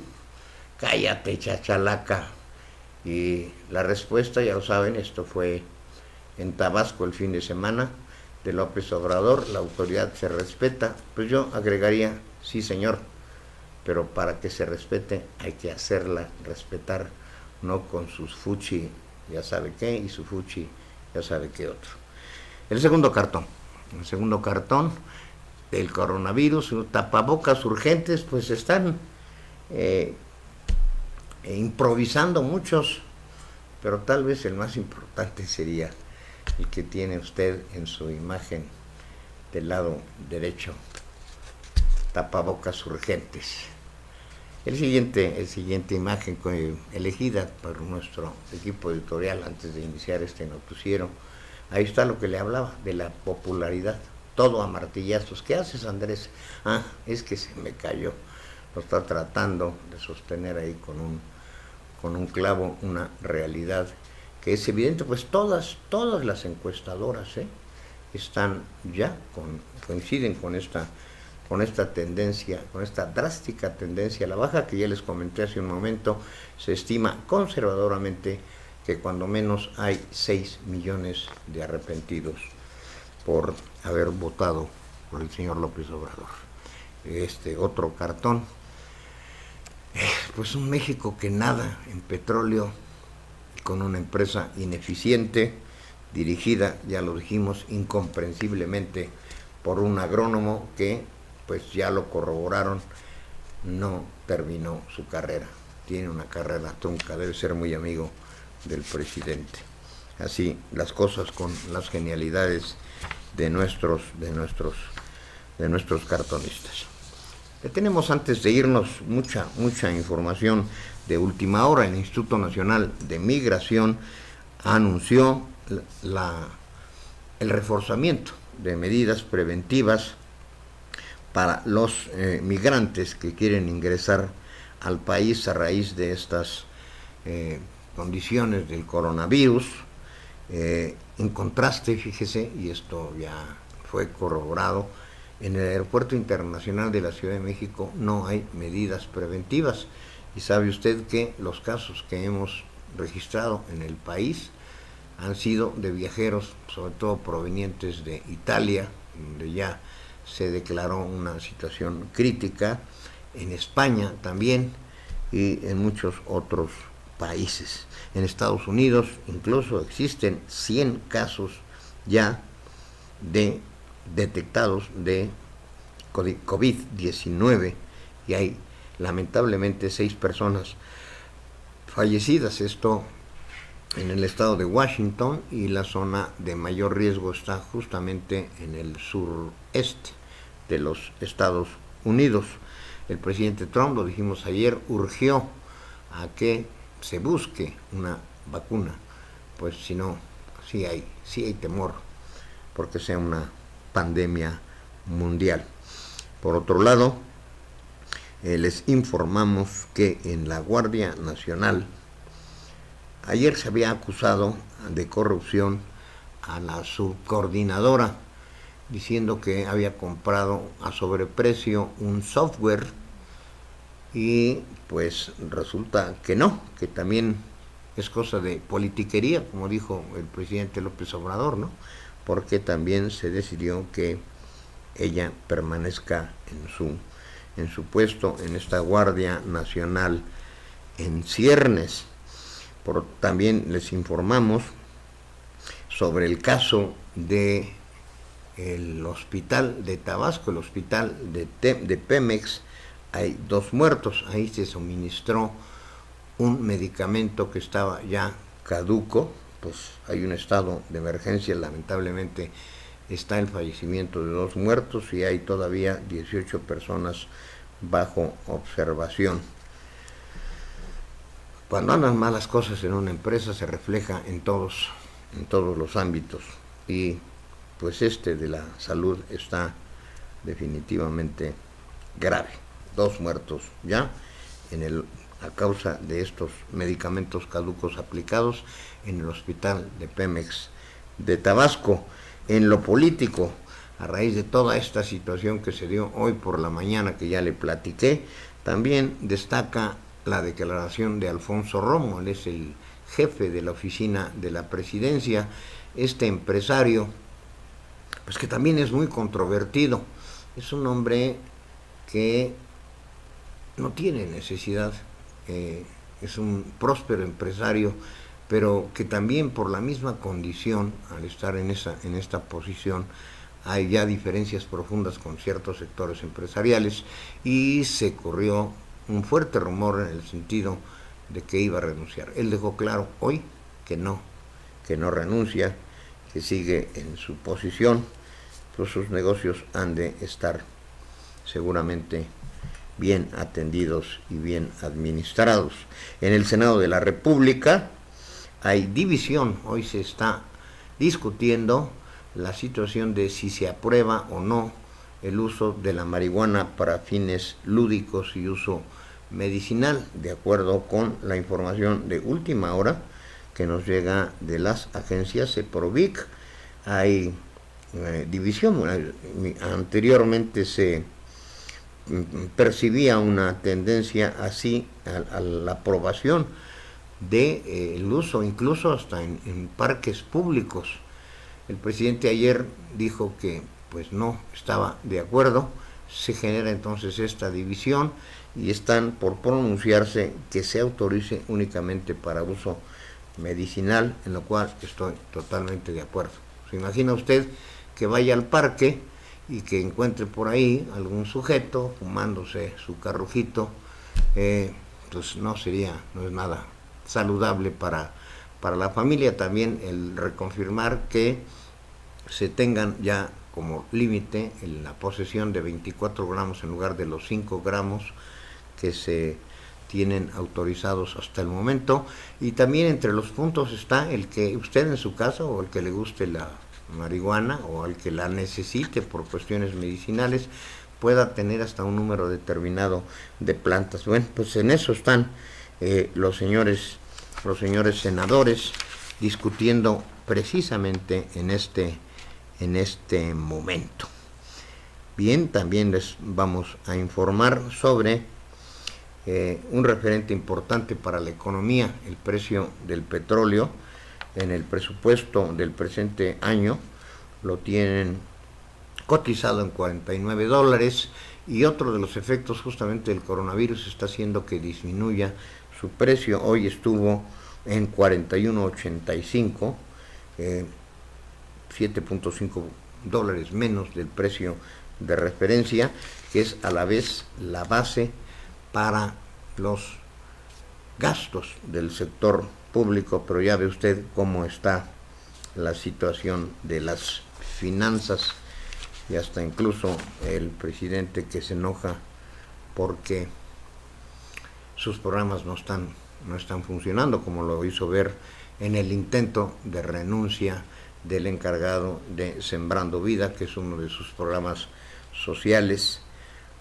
cállate chachalaca. Y la respuesta, ya lo saben, esto fue en Tabasco el fin de semana, de López Obrador: la autoridad se respeta. Pues yo agregaría, sí señor, pero para que se respete hay que hacerla respetar, no con sus fuchi ya sabe qué y su fuchi ya sabe qué otro. El segundo cartón del coronavirus, tapabocas urgentes, pues están improvisando muchos, pero tal vez el más importante sería el que tiene usted en su imagen del lado derecho: tapabocas urgentes. El siguiente imagen elegida por nuestro equipo editorial antes de iniciar este noticiero, ahí está lo que le hablaba de la popularidad, todo a martillazos. ¿Qué haces, Andrés? Es que se me cayó. Lo está tratando de sostener ahí con un clavo, una realidad que es evidente. Pues todas las encuestadoras están ya coinciden con esta tendencia, con esta drástica tendencia a la baja, que ya les comenté hace un momento. Se estima conservadoramente que cuando menos hay 6 millones de arrepentidos por haber votado por el señor López Obrador. Este otro cartón, pues un México que nada en petróleo, con una empresa ineficiente, dirigida, ya lo dijimos, incomprensiblemente por un agrónomo que, pues ya lo corroboraron, no terminó su carrera. Tiene una carrera trunca, debe ser muy amigo del presidente. Así las cosas con las genialidades de nuestros cartonistas. Tenemos, antes de irnos, mucha información de última hora. El Instituto Nacional de Migración anunció el reforzamiento de medidas preventivas para los migrantes que quieren ingresar al país a raíz de estas condiciones del coronavirus. En contraste, fíjese, y esto ya fue corroborado, en el Aeropuerto Internacional de la Ciudad de México no hay medidas preventivas. Y sabe usted que los casos que hemos registrado en el país han sido de viajeros, sobre todo provenientes de Italia, donde ya se declaró una situación crítica, en España también y en muchos otros países. En Estados Unidos incluso existen 100 casos ya detectados de COVID-19 y hay lamentablemente 6 personas fallecidas. Esto en el estado de Washington, y la zona de mayor riesgo está justamente en el sureste de los Estados Unidos. El presidente Trump, lo dijimos ayer, urgió a que se busque una vacuna, pues si no, sí hay temor porque sea una pandemia mundial. Por otro lado, les informamos que en la Guardia Nacional ayer se había acusado de corrupción a la subcoordinadora, diciendo que había comprado a sobreprecio un software, y pues resulta que no, que también es cosa de politiquería, como dijo el presidente López Obrador, ¿no? Porque también se decidió que ella permanezca en su puesto en esta Guardia Nacional en ciernes. También les informamos sobre el caso de el hospital de Tabasco, el hospital de Pemex. Hay 2 muertos. Ahí se suministró un medicamento que estaba ya caduco. Pues hay un estado de emergencia, lamentablemente está el fallecimiento de 2 muertos y hay todavía 18 personas bajo observación. cuando andan malas cosas en una empresa se refleja en todos los ámbitos, y pues de la salud está definitivamente grave. 2 muertos ya a causa de estos medicamentos caducos aplicados en el hospital de Pemex de Tabasco. En lo político, a raíz de toda esta situación que se dio hoy por la mañana, que ya le platiqué, también destaca la declaración de Alfonso Romo. Él es el jefe de la oficina de la presidencia, este empresario, pues que también es muy controvertido. Es un hombre que no tiene necesidad, es un próspero empresario, pero que también por la misma condición, al estar en esta posición, hay ya diferencias profundas con ciertos sectores empresariales, y se corrió un fuerte rumor en el sentido de que iba a renunciar. Él dejó claro hoy que no renuncia, que sigue en su posición, pues sus negocios han de estar seguramente bien atendidos y bien administrados. En el Senado de la República hay división. Hoy se está discutiendo la situación de si se aprueba o no el uso de la marihuana para fines lúdicos y uso medicinal, de acuerdo con la información de última hora que nos llega de las agencias Seprovic. Hay división. Anteriormente se percibía una tendencia así a la aprobación del uso, incluso hasta en parques públicos. El presidente ayer dijo que pues no estaba de acuerdo. Se genera entonces esta división y están por pronunciarse que se autorice únicamente para uso medicinal, en lo cual estoy totalmente de acuerdo. ¿Se imagina usted que vaya al parque y que encuentre por ahí algún sujeto fumándose su carrujito? Pues no es nada saludable para la familia. También el reconfirmar que se tengan ya como límite en la posesión de 24 gramos en lugar de los 5 gramos que se tienen autorizados hasta el momento. Y también entre los puntos está el que usted en su casa, o el que le guste la marihuana, o al que la necesite por cuestiones medicinales, pueda tener hasta un número determinado de plantas. Bueno, pues en eso están los señores senadores discutiendo precisamente en este momento. Bien, también les vamos a informar sobre un referente importante para la economía, el precio del petróleo. En el presupuesto del presente año lo tienen cotizado en $49, y otro de los efectos justamente del coronavirus está haciendo que disminuya su precio. Hoy estuvo en $41.85, $7.5 menos del precio de referencia, que es a la vez la base para los gastos del sector público. Pero ya ve usted cómo está la situación de las finanzas, y hasta incluso el presidente que se enoja porque sus programas no están funcionando, como lo hizo ver en el intento de renuncia del encargado de Sembrando Vida, que es uno de sus programas sociales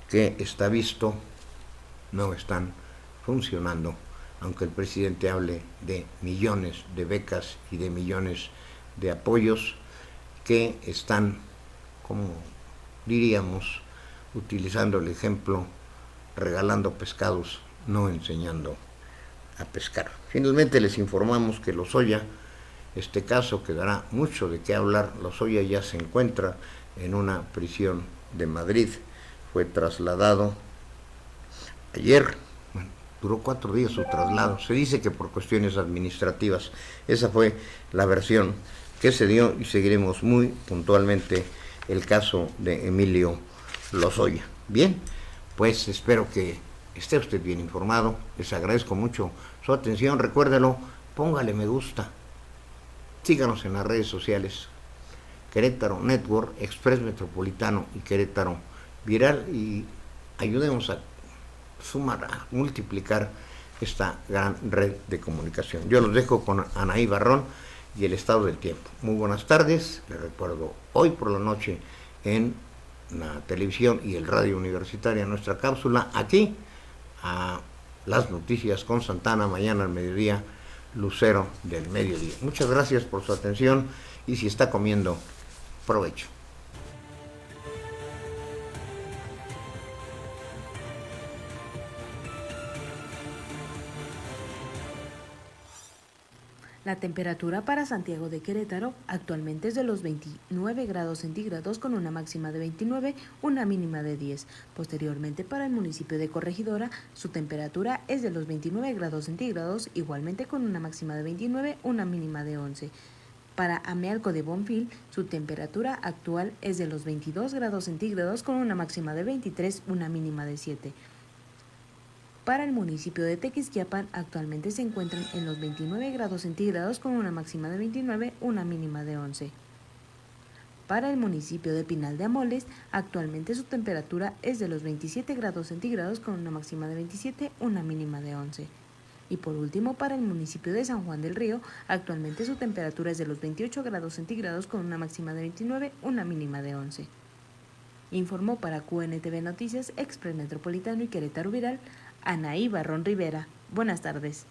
que está visto, no están funcionando, aunque el presidente hable de millones de becas y de millones de apoyos que están, como diríamos, utilizando el ejemplo, regalando pescados, no enseñando a pescar. Finalmente les informamos que Lozoya, este caso que dará mucho de qué hablar. Lozoya ya se encuentra en una prisión de Madrid, fue trasladado ayer, duró 4 días su traslado, se dice que por cuestiones administrativas. Esa fue la versión que se dio, y seguiremos muy puntualmente el caso de Emilio Lozoya. Bien, pues espero que esté usted bien informado. Les agradezco mucho su atención. Recuérdelo, póngale me gusta, síganos en las redes sociales, Querétaro Network, Express Metropolitano y Querétaro Viral, y ayudemos a sumar, a multiplicar esta gran red de comunicación. Yo los dejo con Anaí Barrón y el estado del tiempo. Muy buenas tardes, les recuerdo hoy por la noche en la televisión y el radio universitaria nuestra cápsula, aquí a las noticias con Santana, mañana al mediodía, Lucero del Mediodía. Muchas gracias por su atención y si está comiendo, provecho. La temperatura para Santiago de Querétaro actualmente es de los 29 grados centígrados con una máxima de 29, una mínima de 10. Posteriormente para el municipio de Corregidora, su temperatura es de los 29 grados centígrados, igualmente con una máxima de 29, una mínima de 11. Para Amealco de Bonfil, su temperatura actual es de los 22 grados centígrados con una máxima de 23, una mínima de 7. Para el municipio de Tequisquiapan actualmente se encuentran en los 29 grados centígrados con una máxima de 29, una mínima de 11. Para el municipio de Pinal de Amoles actualmente su temperatura es de los 27 grados centígrados con una máxima de 27, una mínima de 11. Y por último, para el municipio de San Juan del Río actualmente su temperatura es de los 28 grados centígrados con una máxima de 29, una mínima de 11. Informó para QNTV Noticias, Expres Metropolitano y Querétaro Viral, Anaí Barrón Rivera. Buenas tardes.